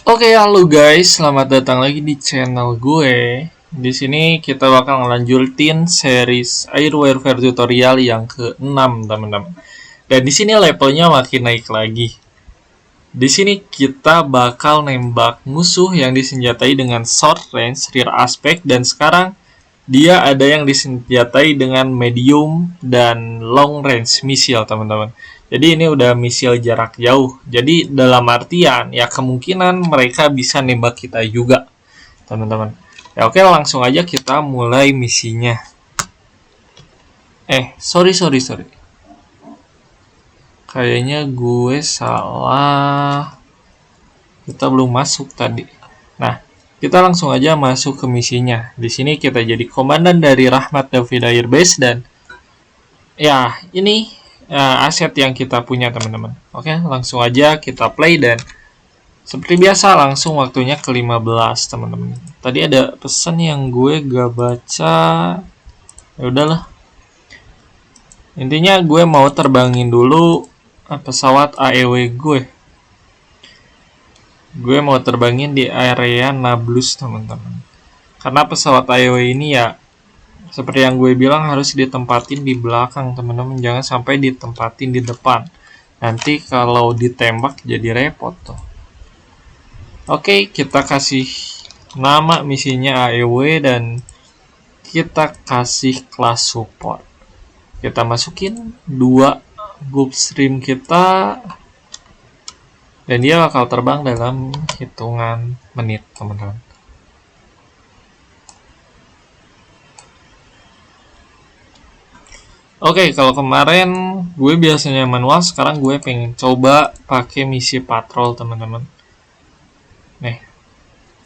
Oke, halo guys, selamat datang lagi di channel gue. Di sini kita bakal ngelanjutin series Air Warfare tutorial yang ke-6, teman-teman. Dan di sini levelnya makin naik lagi. Di sini kita bakal nembak musuh yang disenjatai dengan short range, rear aspect, dan sekarang dia ada yang disenjatai dengan medium dan long range missile, teman-teman. Jadi ini udah misil jarak jauh. Jadi dalam artian ya kemungkinan mereka bisa nembak kita juga, teman-teman. Ya oke, langsung aja kita mulai misinya. Sorry. Kayaknya gue salah. Kita belum masuk tadi. Nah, kita langsung aja masuk ke misinya. Di sini kita jadi komandan dari Rahmat David Air Base dan ya ini aset yang kita punya, teman-teman. Oke, langsung aja kita play dan seperti biasa langsung waktunya ke-15, teman-teman. Tadi ada pesan yang gue gak baca. Ya udahlah. Intinya gue mau terbangin dulu pesawat AEW gue. Gue mau terbangin di area Nablus, teman-teman. Karena pesawat AEW ini ya seperti yang gue bilang harus ditempatin di belakang, teman-teman. Jangan sampai ditempatin di depan. Nanti kalau ditembak jadi repot tuh. Oke, kita kasih nama misinya AEW dan kita kasih kelas support. Kita masukin 2 Gulfstream kita dan dia bakal terbang dalam hitungan menit, teman-teman. Oke, kalau kemarin gue biasanya manual, sekarang gue pengen coba pakai misi patrol, teman-teman. Nih,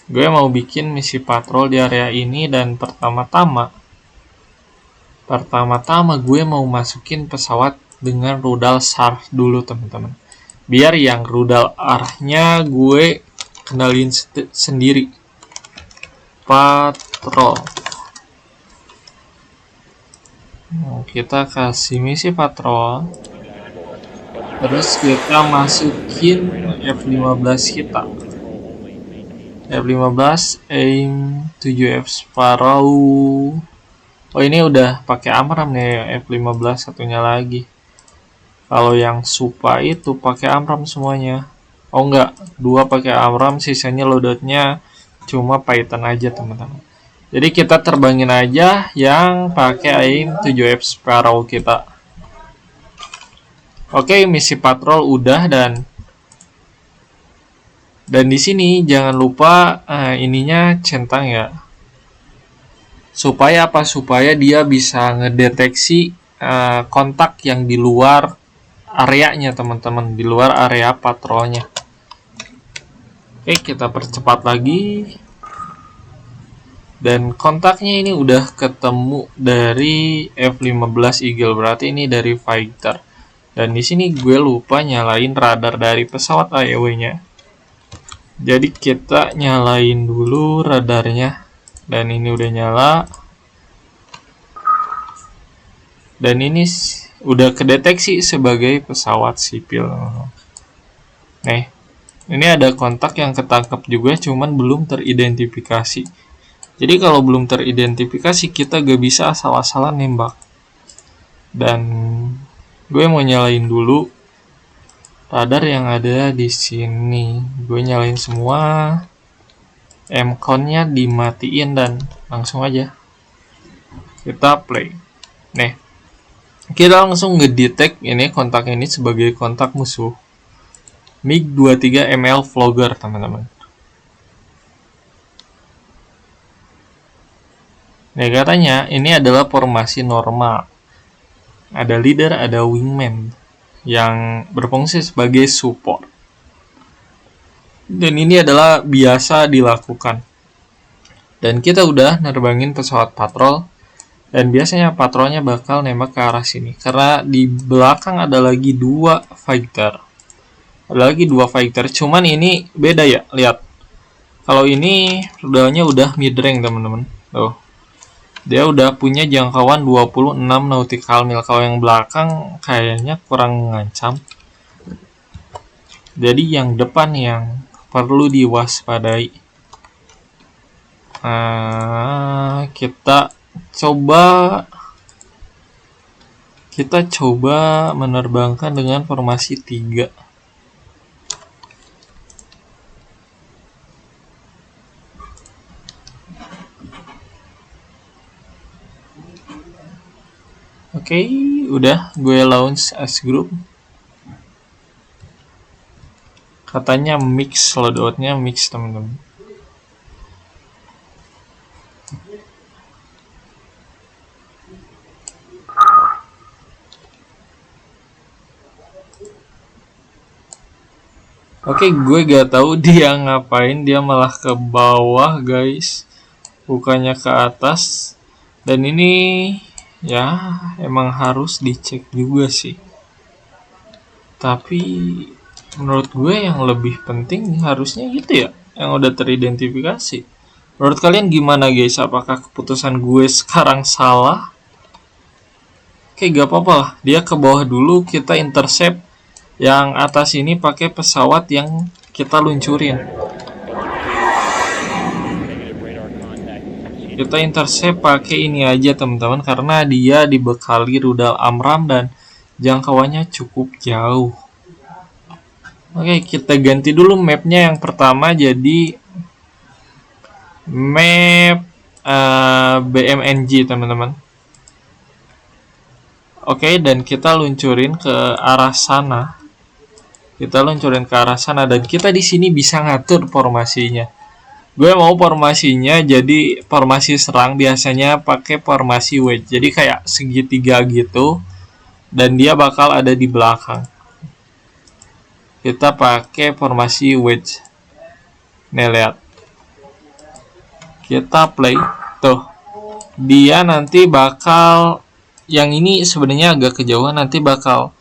gue mau bikin misi patrol di area ini dan pertama-tama gue mau masukin pesawat dengan rudal SAR dulu, teman-teman. Biar yang rudal arahnya gue kenalin sendiri. Patrol. Nah, kita kasih misi patrol. Terus kita masukin F-15 kita. F-15 AIM 7F Sparrow. Oh, ini udah pakai Amram nih F-15 satunya lagi. Kalau yang Supa itu pakai Amram semuanya. Oh enggak, 2 pakai Amram, sisanya loadoutnya cuma Python aja, teman-teman. Jadi kita terbangin aja yang pakai AIM 7F Sparrow kita. Oke, misi patrol udah dan di sini jangan lupa ininya centang ya. Supaya apa? Supaya dia bisa ngedeteksi kontak yang di luar areanya, teman-teman, di luar area patrolnya. Oke, kita percepat lagi. Dan kontaknya ini udah ketemu dari F-15 Eagle, berarti ini dari fighter. Dan di sini gue lupa nyalain radar dari pesawat AEW-nya. Jadi kita nyalain dulu radarnya. Dan ini udah nyala. Dan ini udah kedeteksi sebagai pesawat sipil. Nih, ini ada kontak yang ketangkep juga, cuman belum teridentifikasi. Jadi kalau belum teridentifikasi, kita gak bisa asal-asalan nembak. Dan gue mau nyalain dulu radar yang ada di sini. Gue nyalain semua. M-con-nya dimatiin dan langsung aja kita play. Nih, kita langsung ngedetect ini kontak ini sebagai kontak musuh. MiG-23 ML Vlogger, teman-teman. Nah, katanya ini adalah formasi normal. Ada leader, ada wingman yang berfungsi sebagai support. Dan ini adalah biasa dilakukan. Dan kita udah nerbangin pesawat patrol. Dan biasanya patrolnya bakal nembak ke arah sini. Karena di belakang ada lagi 2 fighter. Ada lagi 2 fighter. Cuman ini beda ya, lihat. Kalau ini rudalnya udah mid-range, teman-teman. Tuh. Dia udah punya jangkauan 26 nautical mil. Kalau yang belakang kayaknya kurang ngancam. Jadi yang depan yang perlu diwaspadai. Kita coba menerbangkan dengan formasi 3. Oke, udah gue launch as group. Katanya mix, loadoutnya mix teman-teman. Oke, gue gak tahu dia ngapain, dia malah ke bawah guys, bukannya ke atas. Dan ini ya emang harus dicek juga sih. Tapi menurut gue yang lebih penting harusnya gitu ya, yang udah teridentifikasi. Menurut kalian gimana guys? Apakah keputusan gue sekarang salah? Oke, gak apa-apa lah. Dia ke bawah dulu, kita intercept yang atas ini pakai pesawat yang kita luncurin. Kita intercept pakai ini aja teman-teman, karena dia dibekali rudal AMRAAM dan jangkauannya cukup jauh. Oke, kita ganti dulu mapnya. Yang pertama jadi map BMNG teman-teman. Oke, dan kita luncurin ke arah sana. Dan kita di sini bisa ngatur formasinya. Gue mau formasinya jadi formasi serang, biasanya pakai formasi wedge. Jadi kayak segitiga gitu, dan dia bakal ada di belakang. Kita pakai formasi wedge. Nih lihat. Kita play. Tuh. Dia nanti bakal, yang ini sebenarnya agak kejauhan, nanti bakal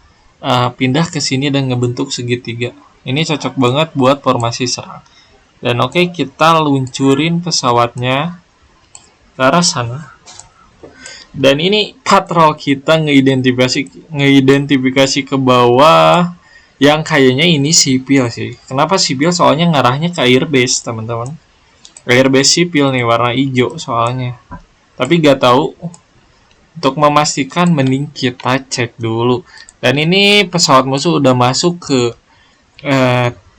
pindah ke sini dan ngebentuk segitiga. Ini cocok banget buat formasi serang. Dan oke, kita luncurin pesawatnya ke arah sana. Dan ini patrol kita ngeidentifikasi ke bawah, yang kayaknya ini sipil sih. Kenapa sipil? Soalnya ngarahnya ke airbase teman-teman. Airbase sipil nih, warna hijau soalnya. Tapi gak tahu. Untuk memastikan mending kita cek dulu. Dan ini pesawat musuh udah masuk ke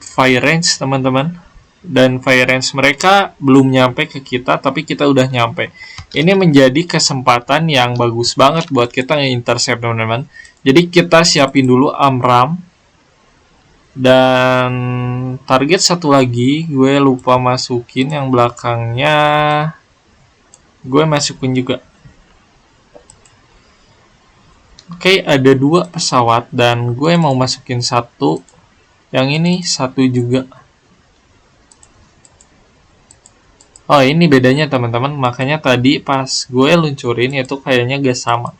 fire range teman-teman. Dan fire range mereka belum nyampe ke kita, tapi kita udah nyampe. Ini menjadi kesempatan yang bagus banget buat kita nge-intercept teman-teman. Jadi kita siapin dulu AMRAAM. Dan target satu lagi gue lupa masukin, yang belakangnya gue masukin juga. Oke, ada 2 pesawat dan gue mau masukin 1. Yang ini 1 juga. Oh, ini bedanya teman-teman. Makanya tadi pas gue luncurin itu kayaknya gak sama.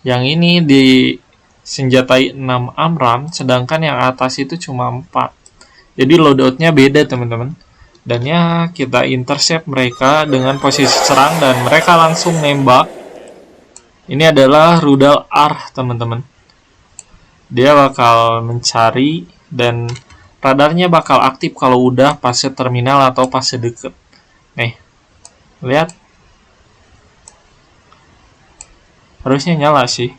Yang ini disenjatai 6 AMRAAM, sedangkan yang atas itu cuma 4. Jadi loadoutnya beda teman-teman. Dan ya kita intercept mereka dengan posisi serang dan mereka langsung nembak. Ini adalah rudal AR teman-teman. Dia bakal mencari dan radarnya bakal aktif kalau udah fase terminal atau fase deket. Nih, lihat. Harusnya nyala sih.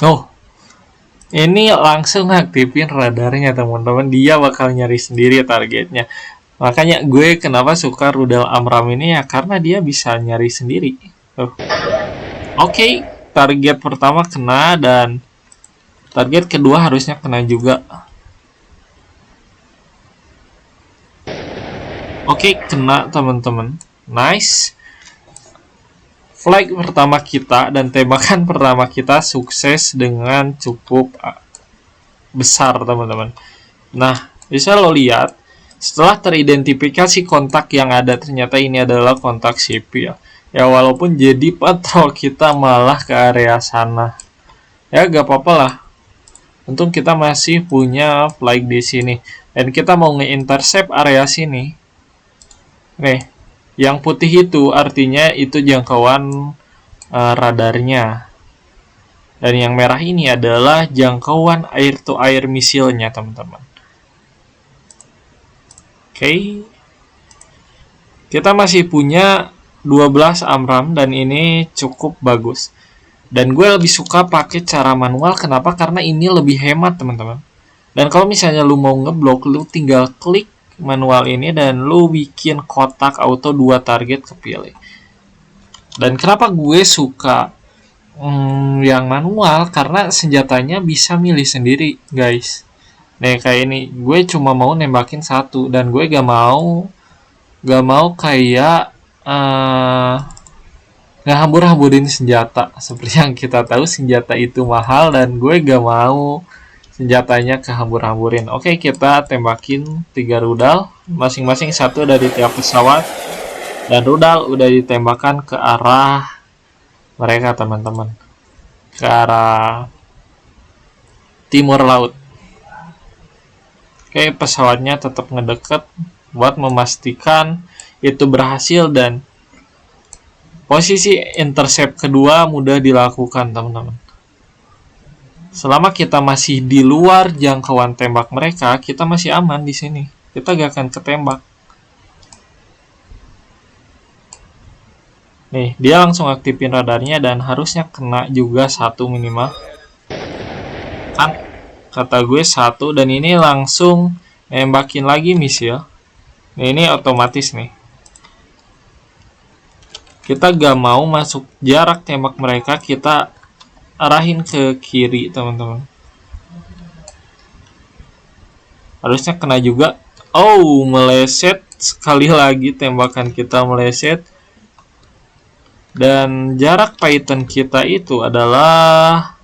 Oh, ini langsung aktifin radarnya teman-teman. Dia bakal nyari sendiri targetnya. Makanya gue kenapa suka rudal AMRAAM ini ya, karena dia bisa nyari sendiri. Oke, target pertama kena dan target kedua harusnya kena juga. Oke, kena teman-teman. Nice. Flight pertama kita dan tembakan pertama kita sukses dengan cukup besar teman-teman. Nah, bisa lo lihat. Setelah teridentifikasi kontak yang ada, ternyata ini adalah kontak sipil. Ya walaupun jadi patrol kita malah ke area sana. Ya gak apa-apa lah. Untung kita masih punya flight di sini. Dan kita mau nge-intercept area sini. Nih, yang putih itu artinya itu jangkauan radarnya. Dan yang merah ini adalah jangkauan air-to-air misilnya, teman-teman. Oke. Kita masih punya 12 AMRAAM dan ini cukup bagus. Dan gue lebih suka pakai cara manual. Kenapa? Karena ini lebih hemat, teman-teman. Dan kalau misalnya lu mau ngeblok, lu tinggal klik manual ini dan lu bikin kotak auto 2 target kepilih. Dan kenapa gue suka yang manual? Karena senjatanya bisa milih sendiri, guys. Nih kayak ini, gue cuma mau nembakin satu dan gue gak mau kayak ngehambur-hamburin senjata. Seperti yang kita tahu, senjata itu mahal dan gue gak mau senjatanya kehambur-hamburin. Oke, kita tembakin 3 rudal, masing-masing satu dari tiap pesawat, dan rudal udah ditembakkan ke arah mereka, teman-teman, ke arah timur laut. Oke, pesawatnya tetap ngedeket buat memastikan itu berhasil, dan posisi intercept kedua mudah dilakukan, teman-teman. Selama kita masih di luar jangkauan tembak mereka, kita masih aman di sini. Kita gak akan ketembak. Nih, dia langsung aktifin radarnya dan harusnya kena juga satu minimal. Kan kata gue satu, dan ini langsung nembakin lagi misil. Nih, ini otomatis nih. Kita gak mau masuk jarak tembak mereka, kita arahin ke kiri, teman-teman. Harusnya kena juga. Oh, meleset. Sekali lagi tembakan kita meleset. Dan jarak Python kita itu adalah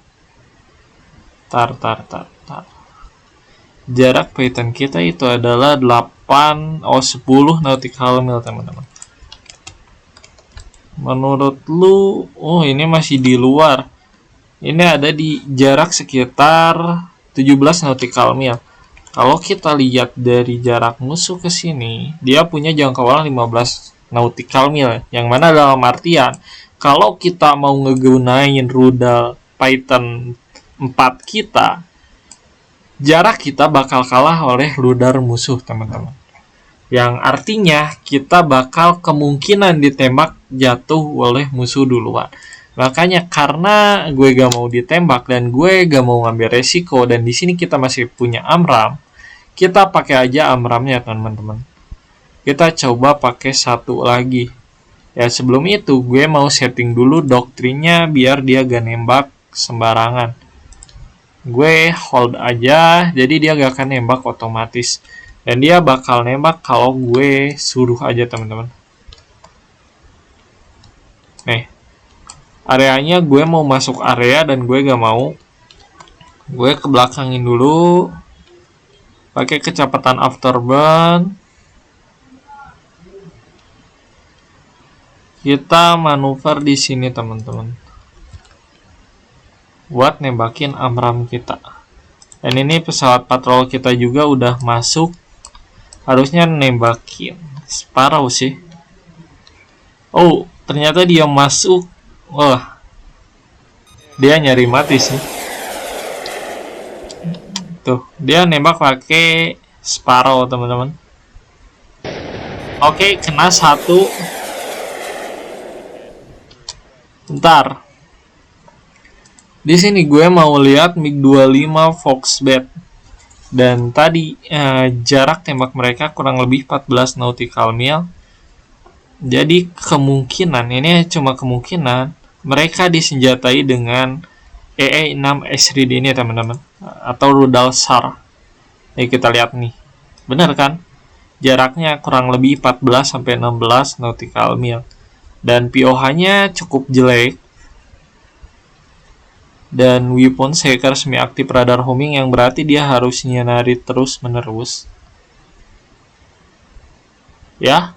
jarak Python kita itu adalah 10 nautical mil, teman-teman. Menurut lu, oh ini masih di luar. Ini ada di jarak sekitar 17 nautical mil. Kalau kita lihat dari jarak musuh ke sini, dia punya jangkauan 15 nautical mil, yang mana dalam artian kalau kita mau ngegunain rudal Python 4 kita, jarak kita bakal kalah oleh rudal musuh, teman-teman. Yang artinya kita bakal kemungkinan ditembak jatuh oleh musuh duluan. Makanya karena gue gak mau ditembak dan gue gak mau ngambil resiko, dan di sini kita masih punya AMRAAM, kita pakai aja AMRAAMnya, teman-teman. Kita coba pakai satu lagi. Ya, sebelum itu gue mau setting dulu doktrinnya biar dia gak nembak sembarangan. Gue hold aja, jadi dia gak akan nembak otomatis. Dan dia bakal nembak kalau gue suruh aja, teman-teman. Nih, areanya gue mau masuk area dan gue gak mau. Gue kebelakangin dulu. Pakai kecepatan afterburn. Kita manuver di sini, teman-teman, buat nembakin AMRAAM kita. Dan ini pesawat patrol kita juga udah masuk. Harusnya nembakin Sparrow sih. Oh, ternyata dia masuk. Wah, dia nyari mati sih. Tuh, dia nembak pakai Sparrow, teman-teman. Oke, kena satu. Bentar. Di sini gue mau lihat MiG-25 Foxbat. Dan tadi jarak tembak mereka kurang lebih 14 nautical mil. Jadi kemungkinan, ini cuma kemungkinan, mereka disenjatai dengan EE-6 Esrid ini, teman-teman, atau rudal SAR. Nih kita lihat nih. Benar kan? Jaraknya kurang lebih 14 sampai 16 nautical mil. Dan POH-nya cukup jelek. Dan weapon seeker semi aktif radar homing, yang berarti dia harus nyinari terus menerus. Ya.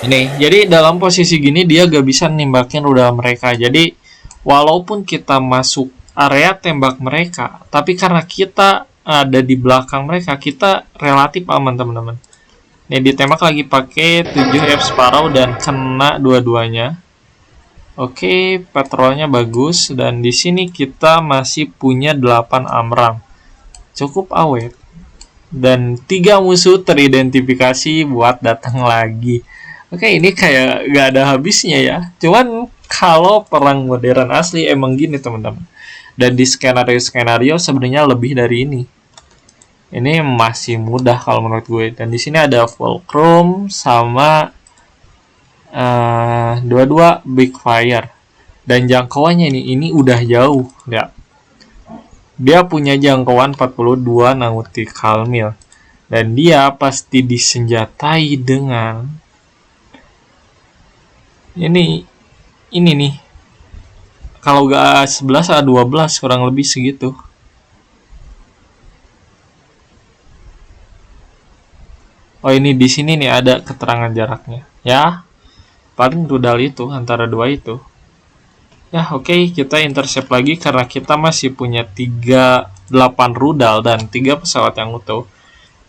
Ini, jadi dalam posisi gini dia gak bisa nembakin rudal mereka. Jadi walaupun kita masuk area tembak mereka, tapi karena kita ada di belakang mereka, kita relatif aman, teman-teman. Nih ditembak lagi pakai 7 F Sparrow dan kena dua-duanya. Oke, patrolnya bagus dan di sini kita masih punya 8 Amram. Cukup awet. Dan 3 musuh teridentifikasi buat datang lagi. Oke, ini kayak gak ada habisnya ya. Cuman kalau perang modern asli emang gini teman-teman. Dan di skenario-skenario sebenarnya lebih dari ini. Ini masih mudah kalau menurut gue. Dan di sini ada Fulcrum sama dua-dua Big Fire. Dan jangkauannya ini udah jauh, ya. Dia punya jangkauan 42 nautical mil. Dan dia pasti disenjatai dengan ini nih. Kalau gak 11 A 12 kurang lebih segitu. Oh, ini di sini nih ada keterangan jaraknya. Ya, paling rudal itu antara dua itu. Ya, oke, kita intercept lagi karena kita masih punya 38 rudal dan 3 pesawat yang utuh.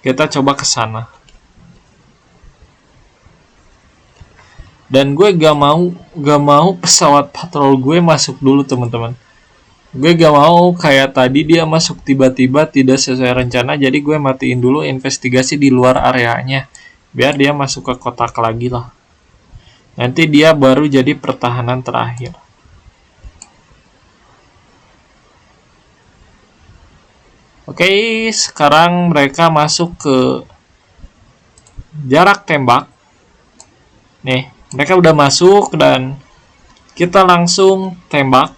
Kita coba ke sana. Dan gue gak mau pesawat patrol gue masuk dulu teman-teman. Gue gak mau kayak tadi dia masuk tiba-tiba tidak sesuai rencana. Jadi gue matiin dulu investigasi di luar areanya. Biar dia masuk ke kotak lagi lah. Nanti dia baru jadi pertahanan terakhir. Oke, sekarang mereka masuk ke jarak tembak. Nih, mereka udah masuk dan kita langsung tembak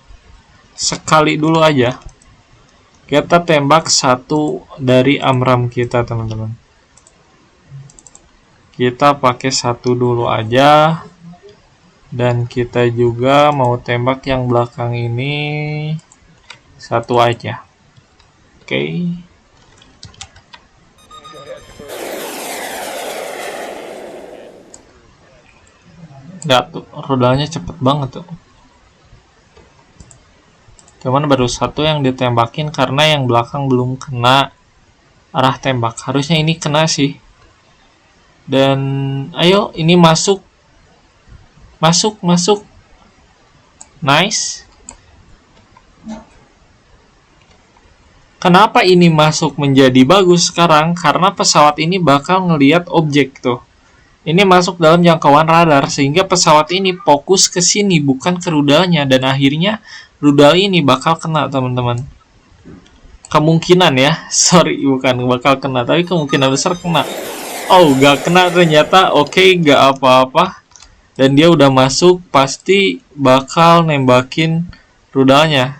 sekali dulu aja. Kita tembak satu dari Amram kita teman-teman. Kita pakai satu dulu aja. Dan kita juga mau tembak yang belakang ini satu aja. Oke. Nggak tuh, rudalnya cepet banget tuh. Cuman baru satu yang ditembakin karena yang belakang belum kena arah tembak. Harusnya ini kena sih. Dan ayo, ini masuk. Masuk. Nice. Kenapa ini masuk menjadi bagus sekarang? Karena pesawat ini bakal ngelihat objek tuh. Ini masuk dalam jangkauan radar sehingga pesawat ini fokus ke sini bukan ke rudalnya dan akhirnya rudal ini bakal kena teman-teman. Kemungkinan ya, sorry bukan bakal kena tapi kemungkinan besar kena. Oh, gak kena ternyata. Oke, gak apa-apa. Dan dia udah masuk, pasti bakal nembakin rudalnya.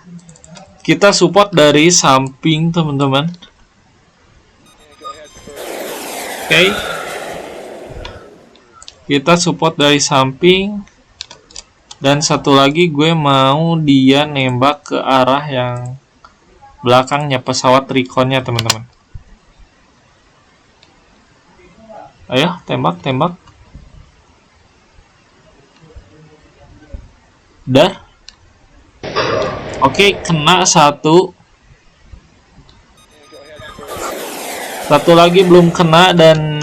Kita support dari samping teman-teman. Oke. Kita support dari samping. Dan satu lagi gue mau dia nembak ke arah yang belakangnya pesawat reconnya teman-teman. Ayo tembak. Dar. Oke, kena satu. Satu lagi belum kena dan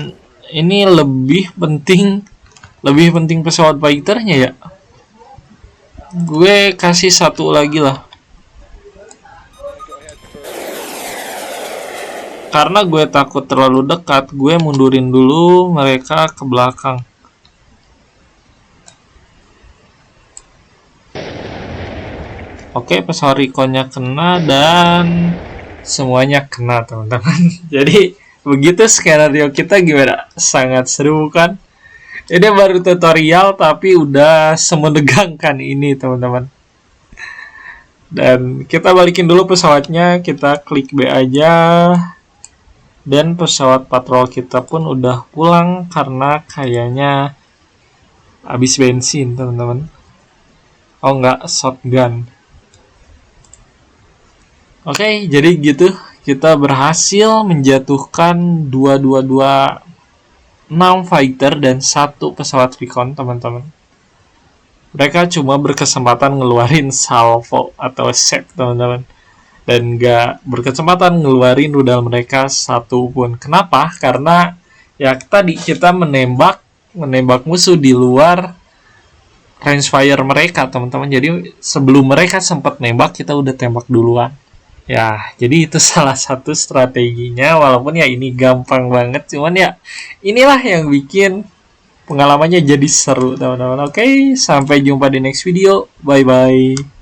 ini lebih penting pesawat fighternya ya. Gue kasih satu lagi lah. Karena gue takut terlalu dekat, gue mundurin dulu mereka ke belakang. Oke, pesawat reconnya kena dan semuanya kena teman-teman. Jadi begitu skenario kita gimana? Sangat seru kan? Ini baru tutorial tapi udah semegangkan ini teman-teman. Dan kita balikin dulu pesawatnya, kita klik B aja. Dan pesawat patrol kita pun udah pulang karena kayaknya habis bensin teman-teman. Oh enggak, shotgun. Oke, jadi gitu kita berhasil menjatuhkan 6 fighter dan 1 pesawat recon teman-teman. Mereka cuma berkesempatan ngeluarin salvo atau set teman-teman. Dan gak berkesempatan ngeluarin rudal mereka satu pun. Kenapa? Karena Ya tadi kita menembak musuh di luar range fire mereka, teman-teman. Jadi sebelum mereka sempat nembak, kita udah tembak duluan. Ya, jadi itu salah satu strateginya. Walaupun ya ini gampang banget, cuman ya inilah yang bikin pengalamannya jadi seru, teman-teman. Oke, sampai jumpa di next video. Bye bye.